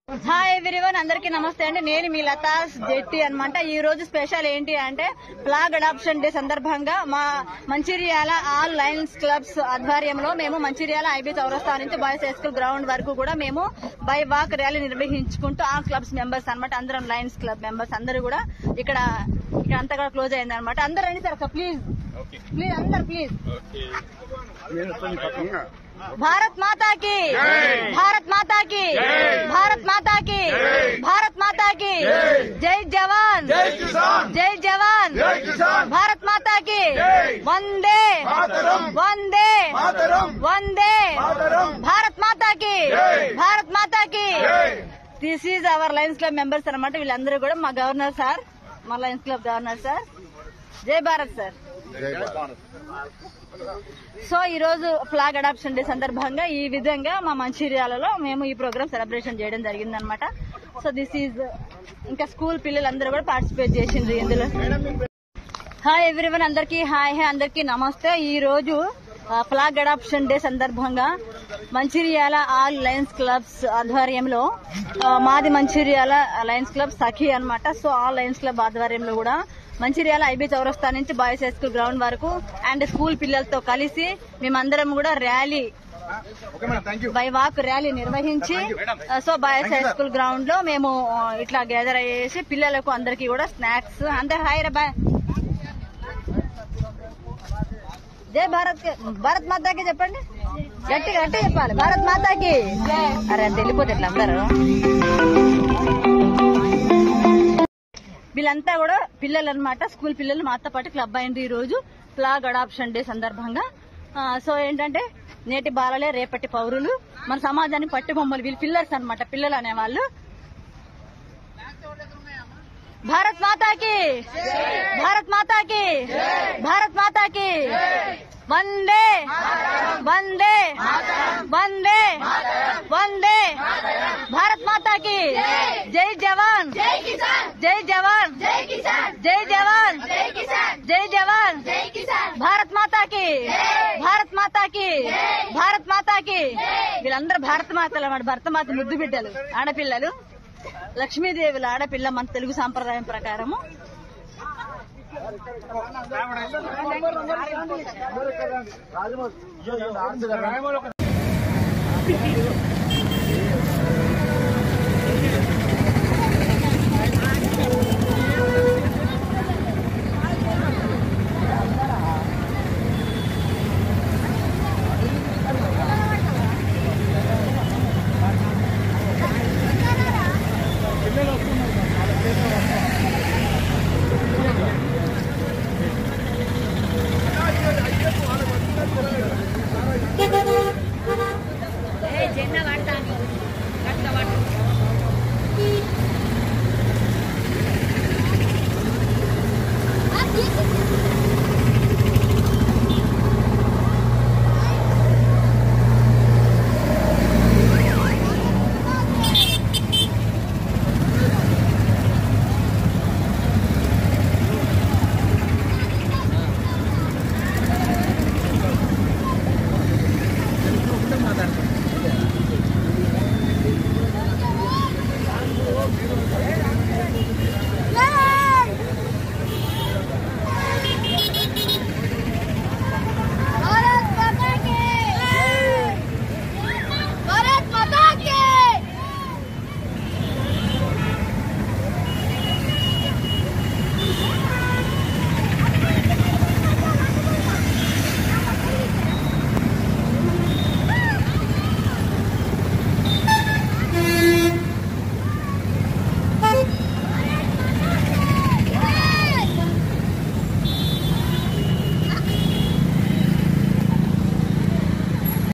Hi everyone, అందరికీ నమస్తే అండి. నేను మీ లతా జెట్టి అనమాట. ఈ రోజు స్పెషల్ ఏంటి అంటే ఫ్లాగ్ అడాప్షన్ డే సందర్భంగా మా మంచిర్యాల ఆల్ లయన్స్ క్లబ్స్ ఆధ్వర్యంలో మేము మంచిర్యాల ఐబీ చౌరస్తా నుంచి బాయ్స్ హై స్కూల్ గ్రౌండ్ వరకు కూడా మేము బై వాక్ ర్యాలీ నిర్వహించుకుంటూ ఆ క్లబ్స్ మెంబర్స్ అనమాట. అందరం లయన్స్ క్లబ్ మెంబర్స్ అందరూ కూడా ఇక్కడ అంతా కూడా క్లోజ్ అయింది అనమాట. అందరూ రండి సార్, ప్లీజ్ ప్లీజ్ అందరు ప్లీజ్. भारत माता की, भारत माता की, भारत माता की, भारत माता की, जय जवान, जय जवान, भारत माता की, वंदे वंदे वंदे, भारत माता की, भारत माता की. This is our Lions club members అనమాట. వీళ్ళందరూ కూడా మా గవర్నర్ సార్, మా లయన్స్ క్లబ్ గవర్నర్ సార్. జై భారత్ సార్. సో ఈ రోజు ఫ్లాగ్ అడాప్షన్ డే సందర్భంగా ఈ విధంగా మా మంచిర్యాలలో మేము ఈ ప్రోగ్రామ్ సెలబ్రేషన్ చేయడం జరిగింది అనమాట. సో దిస్ ఈజ్ ఇంకా స్కూల్ పిల్లలందరూ కూడా పార్టిసిపేట్ చేసిండ్రు ఇందులో. హాయ్ ఎవ్రీవన్, అందరికీ హాయ్ అందరికీ నమస్తే. ఈ రోజు ఫ్లాగ్ అడాప్షన్ డే సందర్భంగా మంచిర్యాల ఆల్ లయన్స్ క్లబ్స్ ఆధ్వర్యంలో మాది మంచిర్యాల లయన్స్ క్లబ్ సఖీ అనమాట. సో ఆల్ లయన్స్ క్లబ్ ఆధ్వర్యంలో కూడా మంచిర్యాల ఐబీ చౌరస్తా నుంచి బాయ్స్ హై స్కూల్ గ్రౌండ్ వరకు అండ్ స్కూల్ పిల్లలతో కలిసి మేమందరం కూడా ర్యాలీ బై వాక్ ర్యాలీ నిర్వహించి so boys high school ground లో మేము ఇట్లా గ్యాదర్ అయ్యేసి పిల్లలకు అందరికీ కూడా స్నాక్స్ అందరు హాయ్ రా. జై భారత్, భారత్ మాతాకి చెప్పండి, గట్టిగా గట్టి చెప్పాలి, భారత్ మాతాకి. అరే వెళ్ళిపోతే ఇట్లా అందరు వీళ్ళంతా కూడా పిల్లలు అనమాట, స్కూల్ పిల్లలు మాతో పాటు క్లబ్ అయింది ఈ రోజు ఫ్లాగ్ అడాప్షన్ డే సందర్భంగా. సో ఏంటంటే నేటి బాలలే రేపటి పౌరులు, మన సమాజానికి పట్టి బొమ్మలు, వీళ్ళు పిల్లర్స్ అనమాట, పిల్లలు అనేవాళ్ళు. భారత్ మాతాకి, భారత్ మాతాకి, భారత్ మాతాకి, వందే వందే వందే వందే, భారత్ మాతాకి. జై జవాన్, జై జవాన్, జై జవాన్, జై జవాన్, భారత్ మాతాకి, భారత్ మాతాకి, భారత్ మాతాకి. వీళ్ళందరూ భారత మాతలు అన్నమాట. భరత మాత ముద్దు బిడ్డలు, ఆడపిల్లలు, లక్ష్మీదేవుల ఆడపిల్ల మన తెలుగు సాంప్రదాయం ప్రకారము.